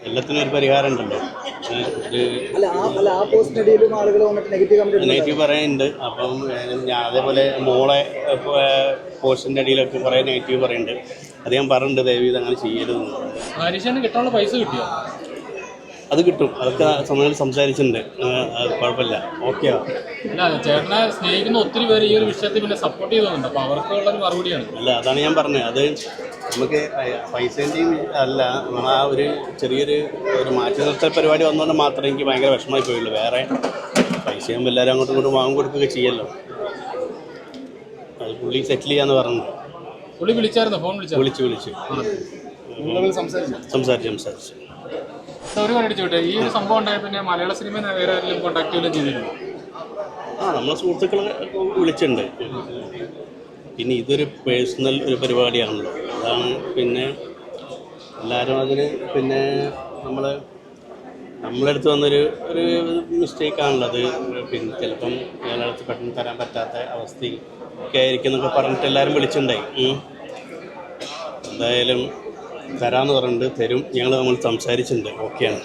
എല്ലാത്തിനും ഒരു പരിഹാരം ഉണ്ടല്ലോ. നെഗറ്റീവ് പറയുന്നുണ്ട്. അപ്പം ഞാൻ അതേപോലെ മോളെ പോസ്റ്റിൻ്റെ അടിയിലൊക്കെ കുറേ നെഗറ്റീവ് പറയുന്നുണ്ട്. അത് ഞാൻ പറഞ്ഞിട്ടുണ്ട്, ദയവ് ചെയ്ത് അങ്ങനെ ചെയ്യരുതെന്ന്. ഹരീഷന് കിട്ടാനുള്ള പൈസ കിട്ടിയോ? അത് കിട്ടും, അതൊക്കെ സമയത്ത് സംസാരിച്ചിട്ടുണ്ട്. കുഴപ്പമില്ല, ഓക്കെ. അല്ല, ചേട്ടനെ സ്നേഹിക്കുന്ന ഒത്തിരി പേര് ഈ ഒരു വിഷയത്തിൽ പിന്നെ സപ്പോർട്ട് ചെയ്തുണ്ട്. അപ്പോൾ അവർക്കുള്ളൊരു മറുപടിയാണ്. അല്ല, അതാണ് ഞാൻ പറഞ്ഞത്. അത് നമുക്ക് പൈസേൻ്റെയും അല്ല, നമ്മൾ ആ ഒരു ചെറിയൊരു മാറ്റി നിർത്തൽ പരിപാടി വന്നുകൊണ്ട് മാത്രമേ എനിക്ക് ഭയങ്കര വിഷമമായി പോയുള്ളൂ. വേറെ പൈസയും എല്ലാവരും അങ്ങോട്ടും ഇങ്ങോട്ടും വാങ്ങി കൊടുക്കുകയൊക്കെ ചെയ്യല്ലോ. അത് പുള്ളി സെറ്റിൽ ചെയ്യാന്ന് പറഞ്ഞു. പുള്ളി വിളിച്ചായിരുന്നു, ഫോൺ വിളിച്ചു സംസാരിച്ചു. ഒരു കാര്യം ചോട്ടെ, ഈ ഒരു സംഭവം ഉണ്ടായ പിന്നെ മലയാള സിനിമ വേറെ ആരെങ്കിലും കോൺടാക്ട് ചെയ്തിരുന്നു? നമ്മളെ സുഹൃത്തുക്കളെ വിളിച്ചിട്ടുണ്ട്. പിന്നെ ഇതൊരു പേഴ്സണൽ ഒരു പരിപാടിയാണല്ലോ, അതാണ്. പിന്നെ എല്ലാവരും അതിന് പിന്നെ നമ്മളടുത്ത് വന്നൊരു മിസ്റ്റേക്കാണല്ലോ അത്. പിന്നെ ചിലപ്പം ഇയാളടുത്ത് പെട്ടെന്ന് തരാൻ പറ്റാത്ത അവസ്ഥയിൽ ഒക്കെ ആയിരിക്കും എന്നൊക്കെ പറഞ്ഞിട്ട് എല്ലാവരും വിളിച്ചിട്ടുണ്ടായി. എന്തായാലും തരാമെന്ന് പറഞ്ഞിട്ട് തരും. നമ്മൾ സംസാരിച്ചിട്ടുണ്ട്, ഓക്കെയാണ്.